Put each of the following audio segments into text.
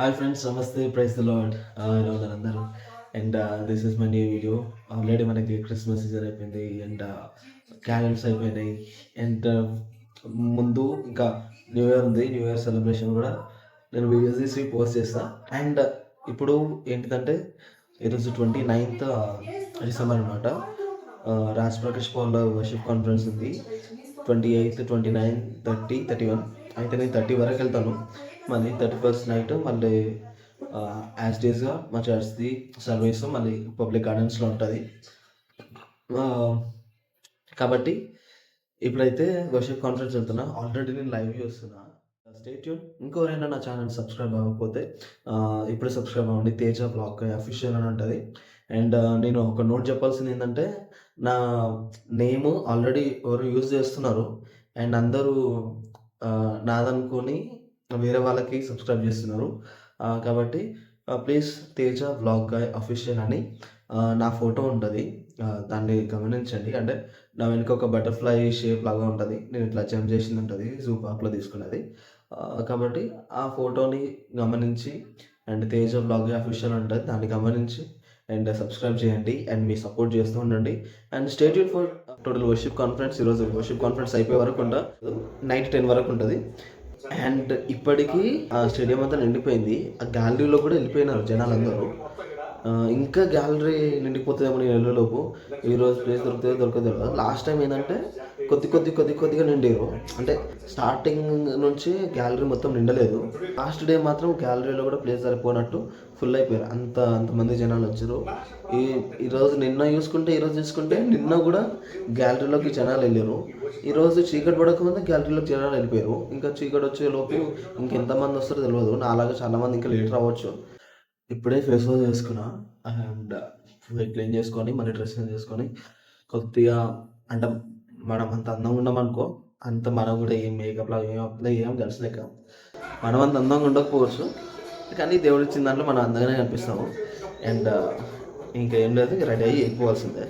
Hi friends, నమస్తే, praise the lord. ఎలా ఉన్నారు అందరూ? And this is my new video. Already మనకి క్రిస్మస్ సీజన్ అయిపోయింది అండ్ క్యాండిల్స్ అయిపోయినాయి. అండ్ ముందు ఇంకా న్యూ ఇయర్ ఉంది. న్యూ ఇయర్ సెలబ్రేషన్ కూడా నేను వీడియోస్ తీసి పోస్ట్ చేస్తాను. అండ్ ఇప్పుడు ఏంటిదంటే ఈరోజు 29th డిసెంబర్ అనమాట. Raj Prakash Paul worship conference ఉంది. 28, 29, 30, 31 అయితే నేను 30 వరకు వెళ్తాను. మళ్ళీ 31st నైట్ మళ్ళీ యాజ్ డేస్గా మా చర్చ్ది సర్వీస్ మళ్ళీ పబ్లిక్ గార్డెన్స్లో ఉంటుంది. కాబట్టి ఇప్పుడైతే వర్షిప్ కాన్ఫరెన్స్ వెళ్తున్నా. ఆల్రెడీ నేను లైవ్ చూస్తున్నా. Stay tune. ఇంకోరైనా నా ఛానల్ సబ్స్క్రైబ్ అవ్వకపోతే ఇప్పుడే సబ్స్క్రైబ్ అవ్వండి. తేజ బ్లాగ్ అఫీషియల్ అని ఉంటుంది. అండ్ నేను ఒక నోట్ చెప్పాల్సింది ఏంటంటే, నా నేమ్ ఆల్రెడీ ఎవరు యూజ్ చేస్తున్నారు అండ్ అందరూ నాదనుకొని వేరే వాళ్ళకి సబ్స్క్రైబ్ చేస్తున్నారు. కాబట్టి please Teja blog guy official అని నా ఫోటో ఉంటుంది. దాన్ని గమనించండి. అంటే నా వెనుక ఒక బటర్ఫ్లై షేప్ లాగా ఉంటుంది. నేను ఇట్లా జంప్ చేసింది ఉంటుంది, జూ పార్క్లో తీసుకున్నది. కాబట్టి ఆ ఫోటోని గమనించి and Teja blog guy official ఉంటుంది, దాన్ని గమనించి అండ్ సబ్స్క్రైబ్ చేయండి అండ్ మీ సపోర్ట్ చేస్తూ ఉండండి. And stay tune for total worship conference. ఈరోజు వర్షిప్ కాన్ఫరెన్స్ అయిపోయే వరకు ఉండదు, నైట్ 10 వరకు ఉంటుంది. అండ్ ఇప్పటికీ ఆ స్టేడియం అంతా నిండిపోయింది. ఆ గ్యాలరీలో కూడా వెళ్ళిపోయినారు జనాలందరూ. ఇంకా గ్యాలరీ నిండిపోతుందేమో నేను వెళ్ళలోపు. ఈరోజు ప్లేస్ దొరకదు. లాస్ట్ టైం ఏంటంటే కొద్దిగా నిండారు. అంటే స్టార్టింగ్ నుంచి గ్యాలరీ మొత్తం నిండలేదు. లాస్ట్ డే మాత్రం గ్యాలరీలో కూడా ప్లేస్ సరిపోనట్టు ఫుల్ అయిపోయారు. అంతమంది జనాలు వచ్చారు. ఈరోజు ఈరోజు చూసుకుంటే నిన్న కూడా గ్యాలరీలోకి జనాలు వెళ్ళారు. ఈరోజు చీకటి పడకముందే గ్యాలరీలోకి జనాలు వెళ్ళిపోయారు. ఇంకా చీకటి వచ్చే లోపు ఇంకెంతమంది వస్తారో తెలియదు. నాలాగా చాలామంది ఇంకా లేట్ రావచ్చు. ఇప్పుడే ఫేస్ వాష్ చేసుకున్నా అండ్ క్లీన్ చేసుకొని మళ్ళీ డ్రెస్ చేసుకొని కొద్దిగా అంటే మనం అంత అందంగా ఉన్నామనుకో, అంత మనం కూడా ఏం మేకప్లో ఏం కలిసిలేక మనం అంత అందంగా ఉండకపోవచ్చు, కానీ దేవుడు ఇచ్చిన దాంట్లో మనం అందంగానే కనిపిస్తాము. అండ్ ఇంకేం లేదు, రెడీ అయ్యి వెళ్ళిపోవాల్సిందే.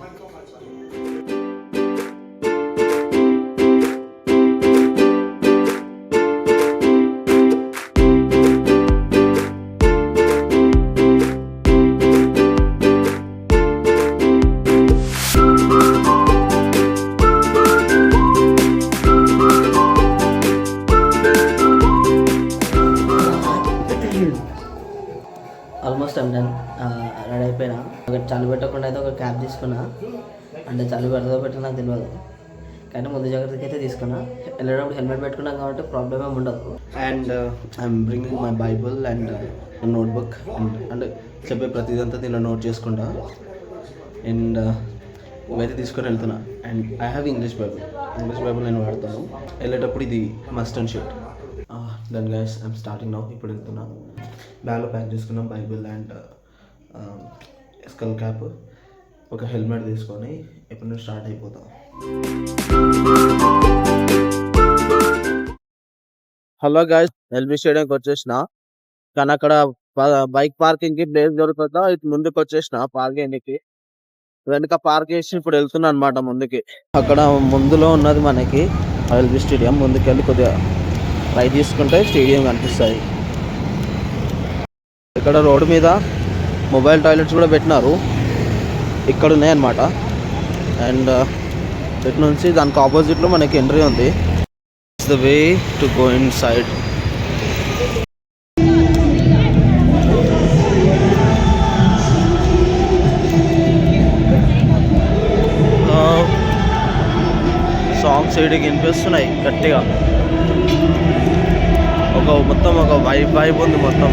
Almost I'm done. రెడీ అయిపోయినా. ఒక చలి పెట్టకుండా అయితే ఒక క్యాబ్ తీసుకున్నా. అంటే చలి పెడతా పెట్టినా నాకు తెలియదు, కానీ ముందు జాగ్రత్తకి అయితే తీసుకున్నా. వెళ్ళేటప్పుడు హెల్మెట్ పెట్టుకున్నాం కాబట్టి ప్రాబ్లమ్ ఏమి ఉండదు. And I'm bringing my Bible and notebook. అంటే చెప్పే ప్రతిదంతా దీనిలో నోట్ చేసుకుంటా. అండ్ ఇవైతే తీసుకొని వెళ్తున్నా. And I have English Bible నేను వాడతాను. వెళ్ళేటప్పుడు ఇది must and should. Then guys I'm starting now. ఇప్పుడు వెళ్తున్నా. బ్యాగ్లో ప్యాక్ చేసుకున్నాం బైబిల్ అండ్ స్కల్ క్యాప్, ఒక హెల్మెట్ తీసుకొని ఇప్పుడు నేను స్టార్ట్ అయిపోతాం. హలో గైస్, ఎల్బీ స్టేడియంకి వచ్చేసిన. కానీ అక్కడ బైక్ పార్కింగ్కి ప్లేస్ దొరుకుతుందా, ఇటు ముందుకు వచ్చేసిన పార్కింగ్కి. వెనుక పార్క్ చేసి ఇప్పుడు వెళ్తున్నా అనమాట ముందుకి. అక్కడ ముందులో ఉన్నది మనకి ఎల్బీ స్టేడియం. ముందుకు వెళ్ళి కొద్దిగా రైట్ తీసుకుంటే స్టేడియం కనిపిస్తుంది. ఇక్కడ రోడ్డు మీద మొబైల్ టాయిలెట్స్ కూడా పెట్టినారు, ఇక్కడ ఉన్నాయన్నమాట. అండ్ ఇటు నుంచి దానికి ఆపోజిట్లో మనకి ఎంట్రీ ఉంది. It's the way to go in side. Songs సైడ్కి వినిపిస్తున్నాయి గట్టిగా. మొత్తం ఒక వైబ్ ఉంది మొత్తం.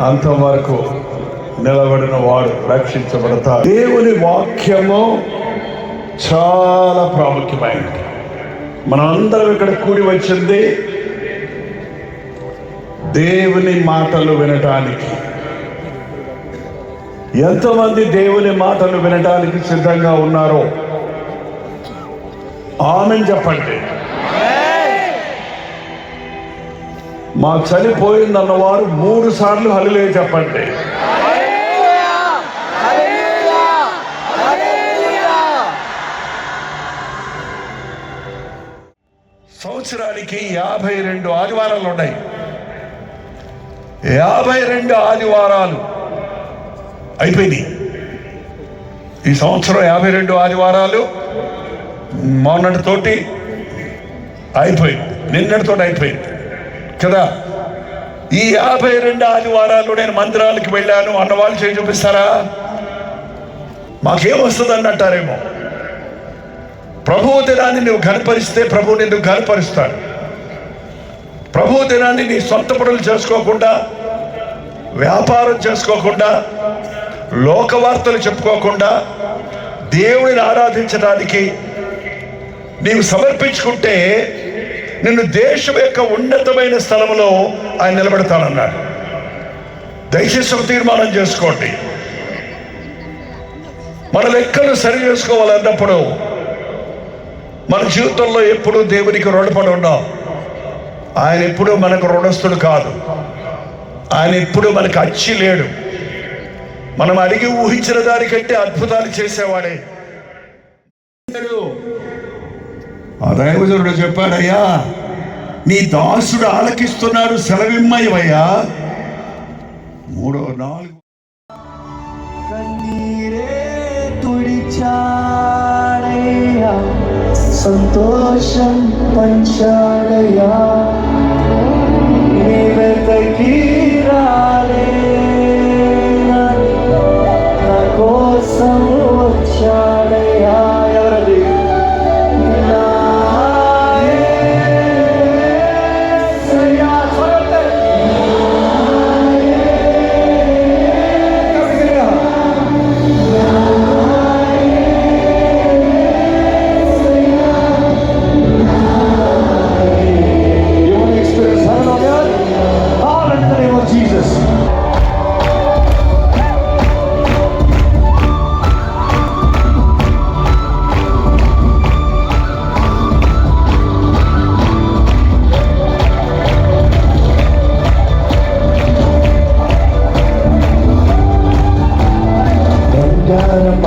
అంతవరకు నిలబడిన వాడు రక్షించబడతాడు. దేవుని వాక్యము చాలా ప్రాముఖ్యమైనది. మనం అందరం ఇక్కడ కూడి వచ్చింది దేవుని మాటలు వినటానికి. ఎంతమంది దేవుని మాటలు వినటానికి సిద్ధంగా ఉన్నారో ఆమేన్ చెప్పండి. మా చనిపోయిందన్నవారు 3 సార్లు హల్లెలూయా చెప్పండి. సంవత్సరానికి 52 ఆదివారాలు ఉన్నాయి. 52 ఆదివారాలు అయిపోయినాయి. ఈ సంవత్సరం 52 ఆదివారాలు మొన్నటితోటి అయిపోయింది, నిన్నటితోటి అయిపోయింది కదా. ఈ 52 ఆదివారాలు నేను మందిరాలకు వెళ్ళాను అన్నవాళ్ళు చేయి చూపిస్తారా? మాకేమొస్తుందని అంటారేమో. ప్రభువు దినాన్ని నువ్వు కనపరిస్తే ప్రభువు నిన్ను కనపరుస్తాడు. ప్రభువు దినాన్ని నీ సొంత పనులు చేసుకోకుండా, వ్యాపారం చేసుకోకుండా, లోకవార్తలు చెప్పుకోకుండా దేవుడిని ఆరాధించడానికి నీవు సమర్పించుకుంటే నిన్ను దేశం యొక్క ఉన్నతమైన స్థలంలో ఆయన నిలబెడతానన్నాడు. దయచేసి ఒక తీర్మానం చేసుకోండి. మన లెక్కలు సరి చేసుకోవాలన్నప్పుడు మన జీవితంలో ఎప్పుడూ దేవునికి రుణపడి ఉన్నాం. ఆయన ఎప్పుడూ మనకు రుణస్థుడు కాదు. ఆయన ఎప్పుడూ మనకు అచ్చి లేడు. మనం అడిగి ఊహించిన దానికంటే అద్భుతాలు చేసేవాడే. ఆ దైవజనుడు చెప్పాడయ్యా, నీ దాసుడు ఆలకిస్తున్నాడు, సెలవిమ్మయ్యవయ్యా. 3, 4 సంతోషం పంచాడయా, నీవెతకి రాలే, నా కోసం వచ్చాడయా. ఎవరది?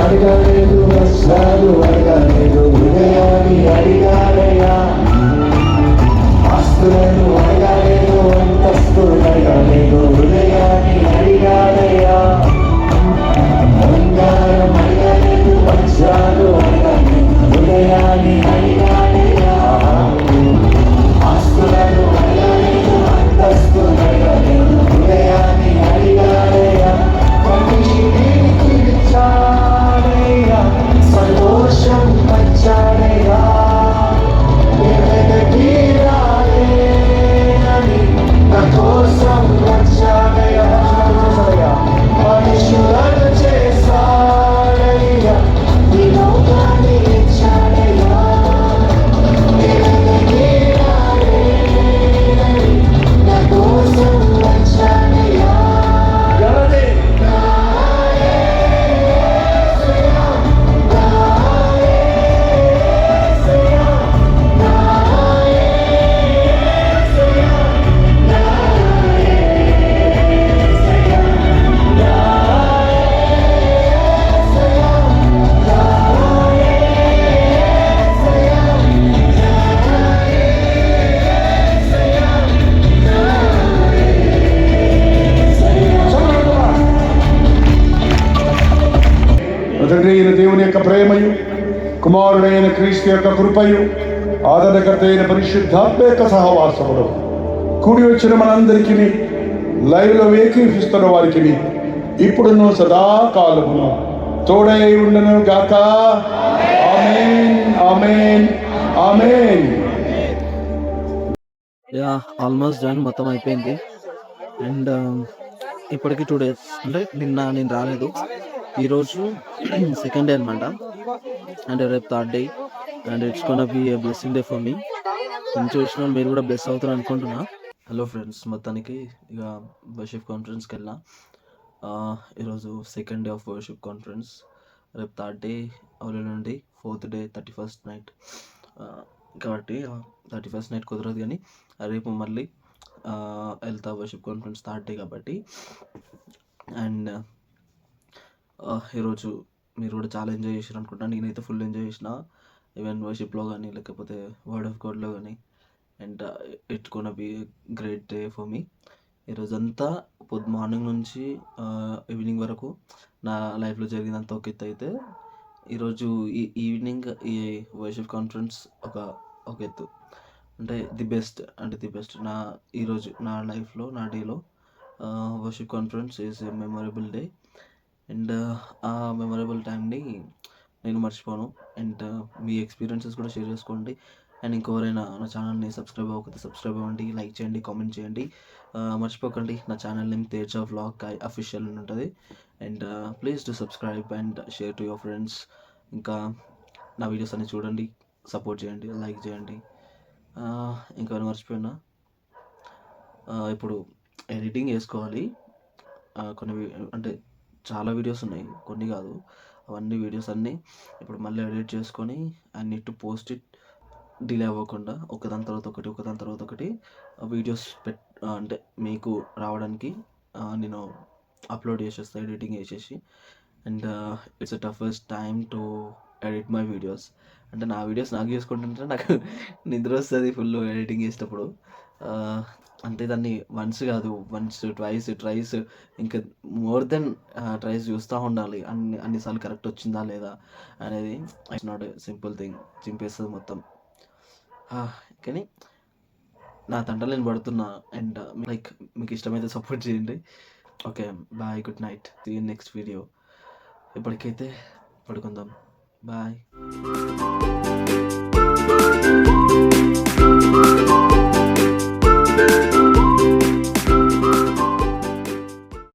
అడగలేదు, వస్త్రాలు అడగలేదు, హృదయాన్ని అడిగాడయ్యా. ఆస్తులను అడగలేదు, అంతస్తులు అడగలేదు, హృదయాన్ని అడిగాడయ్యా. బంగారం అడగలేదు, వస్త్రాలు అడగలేదు, హృదయాన్ని అడిగాడయ్యా. ఆస్తులను అడగలేదు, అంతస్తులు అడగలేదు, హృదయాన్ని అడిగాడయ్యా. సంతోషం పంచాడయ్యా, నా కోసం వచ్చాడయ్యా. మనుషులను చేశాడయ్యా, నీ లోకాన్ని ఇచ్చాడయ్యా. నా కోసం వచ్చాడయ్యా. తండ్రి అయిన దేవుని యొక్క ప్రేమయు, కుమారుడైన క్రీస్తు యొక్క కృపయు, ఆదరణకర్త అయిన పరిశుద్ధాత్మ యొక్క సహవాసములు కూడి వచ్చిన మనందరికీ, లైవ్లో ఏకీపిస్తున్న వారికి ఇప్పుడును సదాకాలమును తోడై ఉండను గాక. ఆమేన్, ఆమేన్, ఆమేన్. ఆల్మోస్ట్ డన్, మొత్తం అయిపోయింది. అండ్ ఇప్పటికి 2 డేస్ అంటే నిన్న నేను రాలేదు. ఈరోజు సెకండ్ డే అనమాట. అంటే రేపు third day and it's gonna B a blessing day for మీ. నన్ను చూసిన వాళ్ళు మీరు కూడా బ్లెస్ అవుతారు అనుకుంటున్నా. హలో ఫ్రెండ్స్, మొత్తానికి ఇక వర్షిప్ కాన్ఫరెన్స్కి వెళ్ళిన. ఈరోజు second day of worship conference. రేపు థర్డ్ డే అవల నుండి ఫోర్త్ డే 31st నైట్. కాబట్టి 31st నైట్ కుదరదు, కానీ రేపు మళ్ళీ వెళ్తా వర్షిప్ కాన్ఫరెన్స్ థర్డ్ డే కాబట్టి. అండ్ ఈరోజు మీరు కూడా చాలా ఎంజాయ్ చేశారు అనుకుంటా. నేనైతే ఫుల్ ఎంజాయ్ చేసిన, ఈవెన్ వర్షిప్లో కానీ లేకపోతే వర్డ్ ఆఫ్ గాడ్లో కానీ. And it's gonna be great day for me. ఈరోజంతా మార్నింగ్ నుంచి ఈవినింగ్ వరకు నా లైఫ్లో జరిగినంత ఒక ఎత్తు అయితే, ఈరోజు ఈవినింగ్ ఈ వర్షిప్ కాన్ఫరెన్స్ ఒక ఎత్తు. అంటే ది బెస్ట్ ఈరోజు నా లైఫ్లో నా డేలో worship conference is a memorable day. And ఆ మెమొరబుల్ టైంని నేను మర్చిపోను. అండ్ మీ ఎక్స్పీరియన్సెస్ కూడా షేర్ చేసుకోండి. అండ్ ఇంకెవరైనా నా ఛానల్ని సబ్స్క్రైబ్ అవ్వకపోతే సబ్స్క్రైబ్ అవ్వండి, లైక్ చేయండి, కామెంట్ చేయండి. మర్చిపోకండి, నా channel name Teja vlog official అని ఉంటుంది. And please to subscribe and share to your friends. ఇంకా నా వీడియోస్ అన్ని చూడండి, సపోర్ట్ చేయండి, లైక్ చేయండి. ఇంకా మర్చిపోయినా, ఇప్పుడు ఎడిటింగ్ చేసుకోవాలి. కొన్ని అంటే చాలా వీడియోస్ ఉన్నాయి, కొన్ని కాదు, అవన్నీ వీడియోస్ అన్నీ ఇప్పుడు మళ్ళీ ఎడిట్ చేసుకొని I need to post it. Delay అవ్వకుండా ఒకదాని తర్వాత ఒకటి వీడియోస్ అంటే మీకు రావడానికి నేను అప్లోడ్ చేసేస్తాను, ఎడిటింగ్ చేసేసి. And it's a toughest time to edit my videos. అంటే నా వీడియోస్ నాకు చేసుకుంటుంటే నాకు నిద్ర వస్తుంది ఫుల్ ఎడిటింగ్ చేసేటప్పుడు. అంటే దాన్ని వన్స్ కాదు, ట్రైస్ ఇంకా మోర్ దెన్ ట్రైస్ చూస్తూ ఉండాలి, అన్నిసార్లు కరెక్ట్ వచ్చిందా లేదా అనేది. It's not a simple thing, చింపేస్తుంది మొత్తం. కానీ నా తండ్రి నేను పడుతున్నా. అండ్ లైక్ మీకు ఇష్టమైతే సపోర్ట్ చేయండి. Okay, bye, good night, see you next video. ఇప్పటికైతే పడుకుందాం, బాయ్.